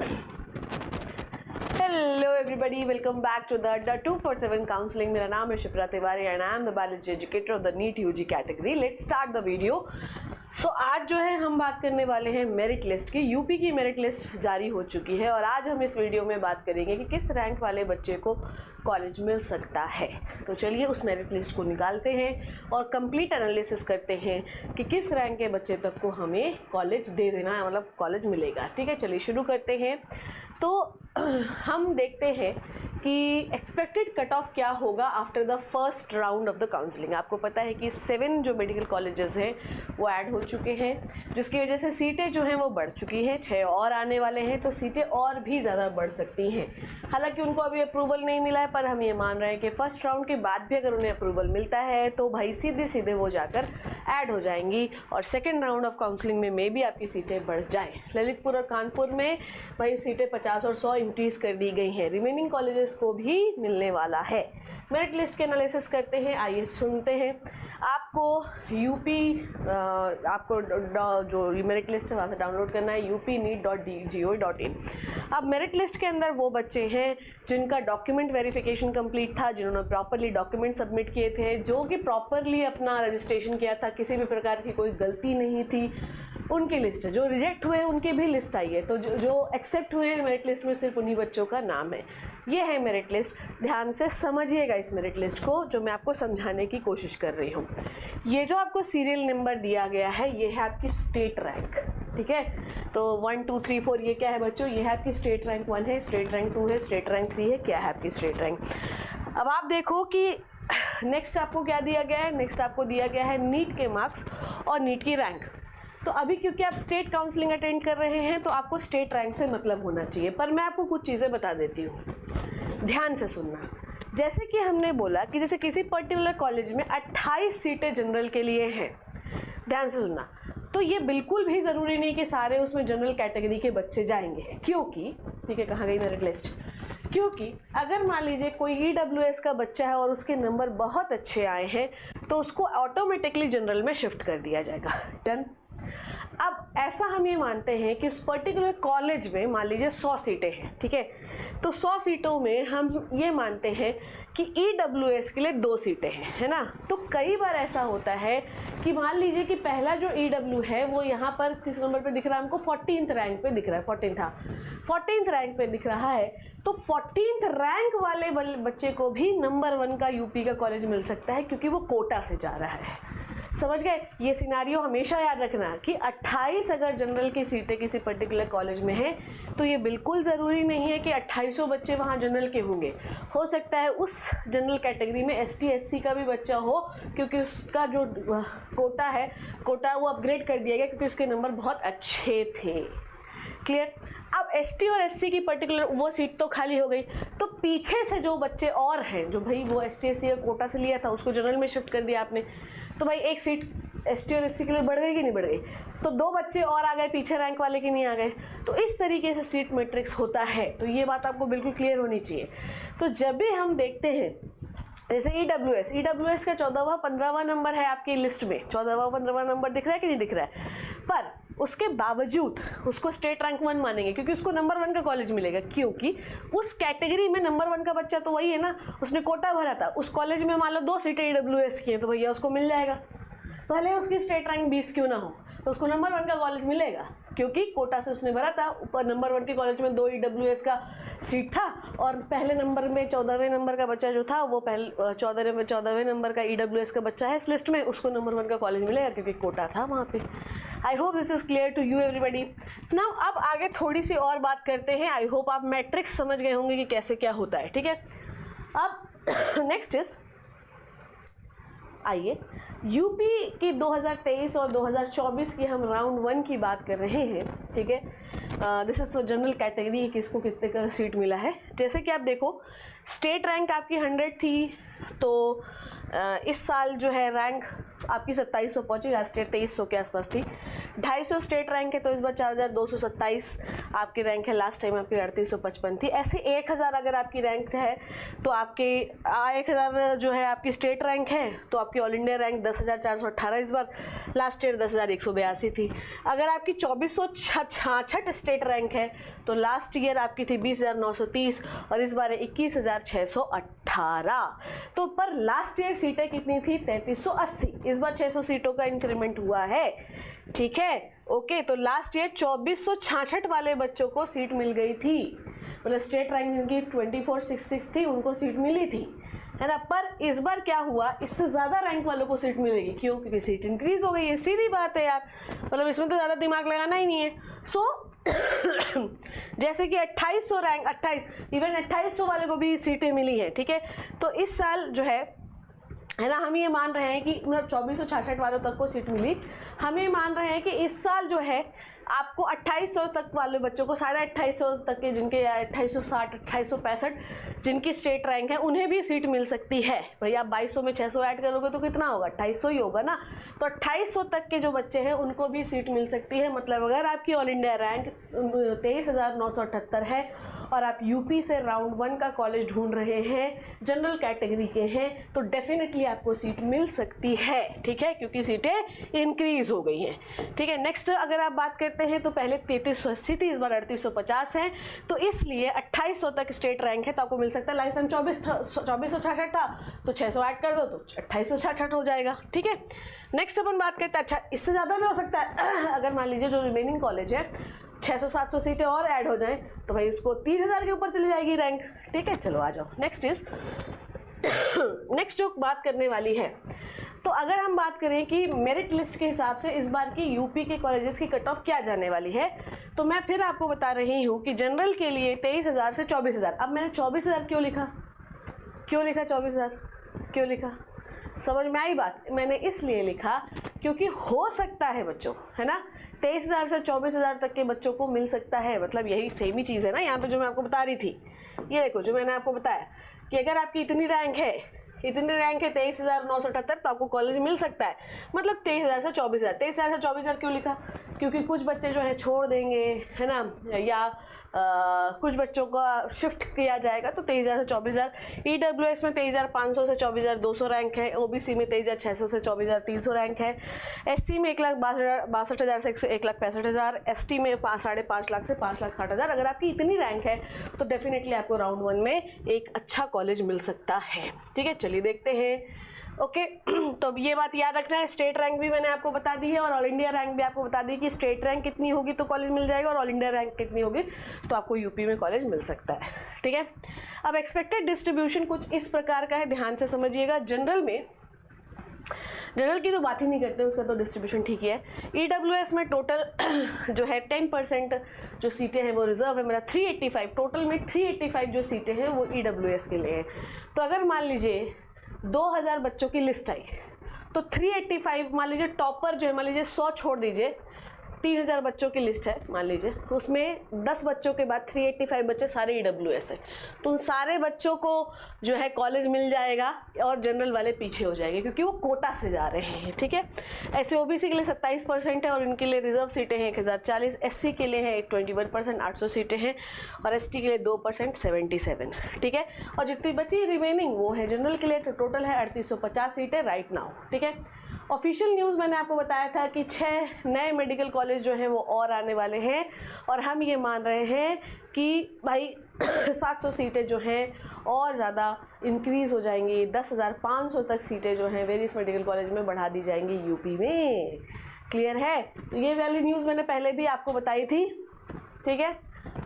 Hello everybody, welcome back to the 247 counselling. मेरा नाम है Shipra Tiwari and I am the biology educator of the NEET UG category. Let's start the video. So आज जो है हम बात करने वाले हैं मेरिट लिस्ट की। यूपी की मेरिट लिस्ट जारी हो चुकी है और आज हम इस वीडियो में बात करेंगे कि किस रैंक वाले बच्चे को कॉलेज मिल सकता है। तो चलिए उस मेरिट लिस्ट को निकालते हैं और कंप्लीट एनालिसिस करते हैं कि किस रैंक के बच्चे तक को हमें कॉलेज दे देना है, मतलब कॉलेज मिलेगा। ठीक है, चलिए शुरू करते हैं। तो हम देखते हैं कि एक्सपेक्टेड कट ऑफ क्या होगा after the first round of the counselling. आपको पता है कि 7 जो मेडिकल कॉलेजेस हैं वो ऐड हो चुके हैं, जिसकी वजह से सीटें जो हैं वो बढ़ चुकी हैं। 6 और आने वाले हैं, तो सीटें और भी ज़्यादा बढ़ सकती हैं। हालांकि उनको अभी अप्रूवल नहीं मिला है, पर हम ये मान रहे हैं कि फर्स्ट राउंड के बाद भी अगर उन्हें अप्रूवल मिलता है तो भाई सीधे सीधे वो जाकर ऐड हो जाएंगी और सेकेंड राउंड ऑफ काउंसलिंग में भी आपकी सीटें बढ़ जाएँ। ललितपुर और कानपुर में भाई सीटें 50 और 100 इंक्रीज़ कर दी गई हैं। रिमेनिंग कॉलेजेस को भी मिलने वाला है। मेरिट लिस्ट के एनालिसिस करते हैं, आइए सुनते हैं। आपको यूपी आपको जो मेरिट लिस्ट है वहाँ से डाउनलोड करना है upneet.gov.in। अब मेरिट लिस्ट के अंदर वो बच्चे हैं जिनका डॉक्यूमेंट वेरिफिकेशन कंप्लीट था, जिन्होंने प्रॉपरली डॉक्यूमेंट सबमिट किए थे, जो कि प्रॉपरली अपना रजिस्ट्रेशन किया था, किसी भी प्रकार की कोई गलती नहीं थी, उनकी लिस्ट है। जो रिजेक्ट हुए उनकी भी लिस्ट आई है। तो जो एक्सेप्ट हुए हैं मेरिट लिस्ट में सिर्फ उन्हीं बच्चों का नाम है। ये है मेरिट लिस्ट। ध्यान से समझिएगा इस मेरिट लिस्ट को, जो मैं आपको समझाने की कोशिश कर रही हूँ। ये जो आपको सीरियल नंबर दिया गया है ये है आपकी स्टेट रैंक। ठीक है, तो 1 2 3 4 ये क्या है बच्चों? ये है आपकी स्टेट रैंक 1 है, स्टेट रैंक 2 है, स्टेट रैंक 3 है। क्या है आपकी स्टेट रैंक? अब आप देखो कि नेक्स्ट आपको क्या दिया गया है। नेक्स्ट आपको दिया गया है नीट के मार्क्स और नीट की रैंक। तो अभी क्योंकि आप स्टेट काउंसलिंग अटेंड कर रहे हैं तो आपको स्टेट रैंक से मतलब होना चाहिए, पर मैं आपको कुछ चीज़ें बता देती हूँ, ध्यान से सुनना। जैसे कि हमने बोला कि जैसे किसी पर्टिकुलर कॉलेज में 28 सीटें जनरल के लिए हैं, ध्यान से सुनना। तो ये बिल्कुल भी ज़रूरी नहीं कि सारे उसमें जनरल कैटेगरी के बच्चे जाएंगे, क्योंकि ठीक है, कहाँ गई मेरिट लिस्ट? क्योंकि अगर मान लीजिए कोई EWS का बच्चा है और उसके नंबर बहुत अच्छे आए हैं तो उसको ऑटोमेटिकली जनरल में शिफ्ट कर दिया जाएगा। डन। अब ऐसा हम ये मानते हैं कि उस पर्टिकुलर कॉलेज में मान लीजिए 100 सीटें हैं, ठीक है, तो 100 सीटों में हम ये मानते हैं कि EWS के लिए 2 सीटें हैं, है ना। तो कई बार ऐसा होता है कि मान लीजिए कि पहला जो EW है वो यहाँ पर किस नंबर पे दिख रहा है हमको? 14th रैंक पे दिख रहा है। 14th रैंक पे दिख रहा है, तो 14th रैंक वाले बच्चे को भी नंबर 1 का यूपी का कॉलेज मिल सकता है, क्योंकि वो कोटा से जा रहा है। समझ गए? ये सिनारियो हमेशा याद रखना कि 28 अगर जनरल की सीटें किसी पर्टिकुलर कॉलेज में हैं तो ये बिल्कुल ज़रूरी नहीं है कि 2800 बच्चे वहाँ जनरल के होंगे। हो सकता है उस जनरल कैटेगरी में ST SC का भी बच्चा हो, क्योंकि उसका जो कोटा वो अपग्रेड कर दिया गया क्योंकि उसके नंबर बहुत अच्छे थे। क्लियर? अब ST और SC की पर्टिकुलर वो सीट तो खाली हो गई, तो पीछे से जो बच्चे और हैं, जो भाई वो ST SC का कोटा से लिया था उसको जनरल में शिफ्ट कर दिया आपने, तो भाई एक सीट ST और SC के लिए बढ़ गई कि नहीं बढ़ गई? तो 2 बच्चे और आ गए पीछे रैंक वाले की नहीं आ गए। तो इस तरीके से सीट मैट्रिक्स होता है, तो ये बात आपको बिल्कुल क्लियर होनी चाहिए। तो जब भी हम देखते हैं जैसे EWS का 14वां 15वां नंबर है आपकी लिस्ट में, 14वां 15वां नंबर दिख रहा है कि नहीं दिख रहा है, पर उसके बावजूद उसको स्टेट रैंक 1 मानेंगे क्योंकि उसको नंबर 1 का कॉलेज मिलेगा, क्योंकि उस कैटेगरी में नंबर 1 का बच्चा तो वही है ना, उसने कोटा भरा था। उस कॉलेज में मान लो 2 सीटें EWS की हैं तो भैया उसको मिल जाएगा, भले उसकी स्टेट रैंक 20 क्यों ना हो, तो उसको नंबर 1 का कॉलेज मिलेगा, क्योंकि कोटा से उसने भरा था। ऊपर नंबर 1 के कॉलेज में 2 EWS का सीट था और पहले नंबर में 14वें नंबर का बच्चा जो था वो 14वें नंबर का EWS का बच्चा है इस लिस्ट में, उसको नंबर 1 का कॉलेज मिलेगा क्योंकि कोटा था वहाँ पे। I hope this is clear to you everybody. Now अब आगे थोड़ी सी और बात करते हैं। आई होप आप मैट्रिक्स समझ गए होंगे कि कैसे क्या होता है। ठीक है, अब नेक्स्ट इज, आइए यूपी की 2023 और 2024 की हम राउंड 1 की बात कर रहे हैं। ठीक है, दिस इज जनरल कैटेगरी, किसको कितने का सीट मिला है। जैसे कि आप देखो स्टेट रैंक आपकी 100 थी, तो इस साल जो है रैंक आपकी 2700 पहुंची, लास्ट ईयर 2300 के आसपास थी। 250 स्टेट रैंक है तो इस बार 4227 आपकी रैंक है, लास्ट टाइम आपकी 3855 थी। ऐसे 1000 अगर आपकी रैंक है तो आपके 1000 जो है आपकी स्टेट रैंक है तो आपकी ऑल इंडिया रैंक 10,418 इस बार, लास्ट ईयर 10,182 थी। अगर आपकी 2466 स्टेट रैंक है तो लास्ट ईयर आपकी थी 20,930 और इस बार 21,618। तो पर लास्ट ईयर सीटें कितनी थी? 3380। इस बार 600 सीटों का इंक्रीमेंट हुआ है, ठीक है, ओके। तो लास्ट ईयर 2466 वाले बच्चों को सीट मिल गई थी, मतलब स्टेट रैंक जिनकी 2466 थी उनको सीट मिली थी, है ना। पर इस बार क्या हुआ, इससे ज़्यादा रैंक वालों को सीट मिलेगी। क्यों? क्योंकि सीट इंक्रीज हो गई है, सीधी बात है यार, मतलब इसमें तो ज़्यादा दिमाग लगाना ही नहीं है। सो जैसे कि 2800 रैंक, 2800 वाले को भी सीटें मिली हैं, ठीक है। तो इस साल जो है ना, हम ये मान रहे हैं कि मतलब 2466 वालों तक को सीट मिली। हम ये मान रहे हैं कि इस साल जो है आपको 2800 तक वाले बच्चों को, 2850 तक के जिनके 2860 2865 जिनकी स्टेट रैंक है उन्हें भी सीट मिल सकती है। भैया 2200 में 600 ऐड करोगे तो कितना होगा? 2800 ही होगा ना। तो 2800 तक के जो बच्चे हैं उनको भी सीट मिल सकती है। मतलब अगर आपकी ऑल इंडिया रैंक 23,978 है और आप यूपी से राउंड 1 का कॉलेज ढूंढ रहे हैं, जनरल कैटेगरी के हैं, तो डेफिनेटली आपको सीट मिल सकती है, ठीक है, क्योंकि सीटें इंक्रीज हो गई हैं, ठीक है। नेक्स्ट अगर आप बात करते हैं तो पहले 3380 थी, इस बार 3850 है। तो इसलिए 2800 तक स्टेट रैंक है तो आपको मिल सकता है। लास्ट टाइम 2466 था तो 600 ऐड कर दो तो 2866 हो जाएगा, ठीक है। नेक्स्ट अपन बात करते हैं, अच्छा इससे ज़्यादा भी हो सकता है अगर मान लीजिए जो रिमेनिंग कॉलेज है 600-700 सीटें और ऐड हो जाएं तो भाई उसको 3000 के ऊपर चली जाएगी रैंक, ठीक है। चलो आ जाओ, नेक्स्ट जो बात करने वाली है, तो अगर हम बात करें कि मेरिट लिस्ट के हिसाब से इस बार की यूपी के कॉलेजेस की कट ऑफ क्या जाने वाली है, तो मैं फिर आपको बता रही हूँ कि जनरल के लिए 23,000 से 24,000। अब मैंने 24,000 क्यों लिखा 24,000 क्यों लिखा? समझ में आई बात? मैंने इसलिए लिखा क्योंकि हो सकता है बच्चों, है ना, 23,000 से 24,000 तक के बच्चों को मिल सकता है। मतलब यही सेम ही चीज़ है ना, यहाँ पे जो मैं आपको बता रही थी, ये देखो जो मैंने आपको बताया कि अगर आपकी इतनी रैंक है 23,978 तो आपको कॉलेज मिल सकता है। मतलब 23,000 से 24,000। 23,000 से 24,000 क्यों लिखा? क्योंकि कुछ बच्चे जो है छोड़ देंगे, है ना, या कुछ बच्चों का शिफ्ट किया जाएगा तो 23,000 से 24,000। EWS में 23,500 से 24,200 रैंक है। OBC में 23,600 से 24,300 रैंक है। SC में 1,62,000 से 1,65,000। ST में 5.5 लाख से 5,60,000। अगर आपकी इतनी रैंक है तो डेफिनेटली आपको राउंड 1 में एक अच्छा कॉलेज मिल सकता है, ठीक है। चलिए देखते हैं, ओके। तो अब ये बात याद रखना है, स्टेट रैंक भी मैंने आपको बता दी है और ऑल इंडिया रैंक भी आपको बता दी कि स्टेट रैंक कितनी होगी तो कॉलेज मिल जाएगा और ऑल इंडिया रैंक कितनी होगी तो आपको यूपी में कॉलेज मिल सकता है, ठीक है। अब एक्सपेक्टेड डिस्ट्रीब्यूशन कुछ इस प्रकार का है, ध्यान से समझिएगा। जनरल की तो बात ही नहीं करते, उसका तो डिस्ट्रीब्यूशन ठीक ही है। EWS में टोटल जो है 10% जो सीटें हैं वो रिजर्व है। मेरा 385 टोटल में 385 जो सीटें हैं वो EWS के लिए हैं। तो अगर मान लीजिए 2000 बच्चों की लिस्ट आई तो 385 मान लीजिए टॉपर जो है, मान लीजिए 100 छोड़ दीजिए, 3000 बच्चों की लिस्ट है मान लीजिए, तो उसमें 10 बच्चों के बाद 385 बच्चे सारे EWS है, तो उन सारे बच्चों को जो है कॉलेज मिल जाएगा और जनरल वाले पीछे हो जाएंगे क्योंकि वो कोटा से जा रहे हैं, ठीक है। ऐसे OBC के लिए 27% है और इनके लिए रिजर्व सीटें हैं 1040। SC के लिए है 21%, 800 सीटें हैं और ST के लिए 2%, 77, ठीक है। और जितनी बची रिमेनिंग वो है जनरल के लिए, तो टोटल है 3850 सीटें राइट नाउ, ठीक है। ऑफिशियल न्यूज़ मैंने आपको बताया था कि 6 नए मेडिकल कॉलेज जो हैं वो और आने वाले हैं और हम ये मान रहे हैं कि भाई 700 सीटें जो हैं और ज़्यादा इंक्रीज़ हो जाएंगी। 10,500 तक सीटें जो हैं वेरियस मेडिकल कॉलेज में बढ़ा दी जाएंगी यूपी में। क्लियर है? तो ये वाली न्यूज़ मैंने पहले भी आपको बताई थी, ठीक है।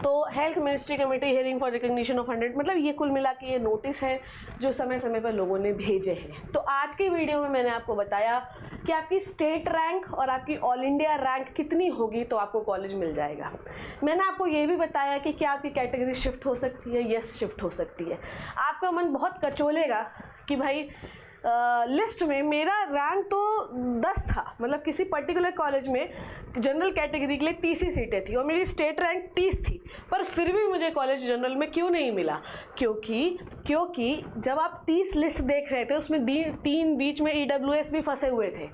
तो health ministry committee hearing for recognition of 100, मतलब ये कुल मिला के ये नोटिस है जो समय समय पर लोगों ने भेजे हैं। तो आज की वीडियो में मैंने आपको बताया कि आपकी स्टेट रैंक और आपकी ऑल इंडिया रैंक कितनी होगी तो आपको कॉलेज मिल जाएगा। मैंने आपको ये भी बताया कि क्या आपकी कैटेगरी शिफ्ट हो सकती है। यस, शिफ्ट हो सकती है। आपका मन बहुत कचोलेगा कि भाई लिस्ट में मेरा रैंक तो 10 था, मतलब किसी पर्टिकुलर कॉलेज में जनरल कैटेगरी के लिए 30 ही सीटें थी और मेरी स्टेट रैंक 30 थी, पर फिर भी मुझे कॉलेज जनरल में क्यों नहीं मिला? क्योंकि जब आप 30 लिस्ट देख रहे थे उसमें 3 बीच में EWS भी फंसे हुए थे,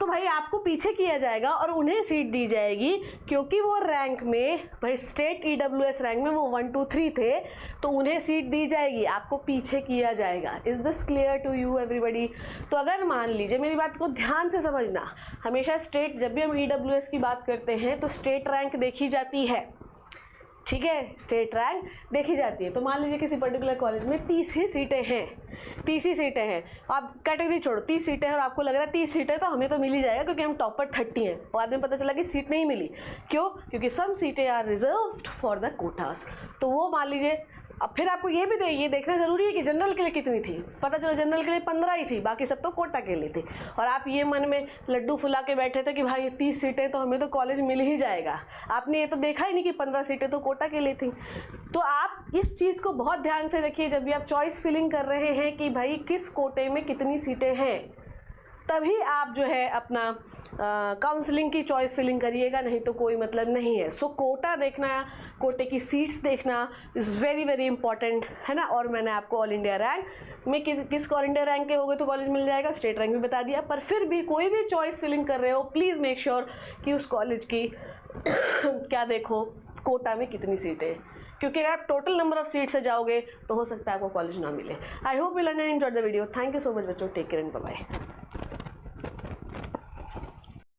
तो भाई आपको पीछे किया जाएगा और उन्हें सीट दी जाएगी, क्योंकि वो रैंक में भाई स्टेट EWS रैंक में वो 1 2 3 थे, तो उन्हें सीट दी जाएगी, आपको पीछे किया जाएगा। Is this clear to you everybody? तो अगर मान लीजिए, मेरी बात को ध्यान से समझना, हमेशा स्टेट, जब भी हम EWS की बात करते हैं तो स्टेट रैंक देखी जाती है, ठीक है, स्टेट रैंक देखी जाती है। तो मान लीजिए किसी पर्टिकुलर कॉलेज में 30 ही सीटें हैं, 30 ही सीटें हैं, आप कैटेगरी छोड़ो, 30 सीटें हैं और आपको लग रहा है 30 सीटें तो हमें तो मिल ही जाएगा क्योंकि हम टॉपर 30 हैं, बाद में पता चला कि सीट नहीं मिली। क्यों? क्योंकि सम सीटें are reserved for the quotas. तो वो मान लीजिए, अब फिर आपको ये देखना ज़रूरी है कि जनरल के लिए कितनी थी। पता चला जनरल के लिए 15 ही थी, बाकी सब तो कोटा के लिए थी, और आप ये मन में लड्डू फुला के बैठे थे कि भाई 30 सीटें तो हमें तो कॉलेज मिल ही जाएगा। आपने ये तो देखा ही नहीं कि 15 सीटें तो कोटा के लिए थी। तो आप इस चीज़ को बहुत ध्यान से रखिए जब भी आप चॉइस फिलिंग कर रहे हैं कि भाई किस कोटे में कितनी सीटें हैं, तभी आप जो है अपना काउंसलिंग की चॉइस फिलिंग करिएगा, नहीं तो कोई मतलब नहीं है। सो कोटा देखना, कोटे की सीट्स देखना इज़ वेरी वेरी इंपॉर्टेंट, है ना। और मैंने आपको ऑल इंडिया रैंक में किस ऑल इंडिया रैंक के हो गए तो कॉलेज मिल जाएगा, स्टेट रैंक भी बता दिया, पर फिर भी कोई भी चॉइस फिलिंग कर रहे हो प्लीज़ मेक श्योर कि उस कॉलेज की क्या देखो, कोटा में कितनी सीटें, क्योंकि अगर आप टोटल नंबर ऑफ सीट से जाओगे तो हो सकता है आपको कॉलेज ना मिले। I hope you learn and enjoy the video. Thank you so much बच्चों, take care and bye bye.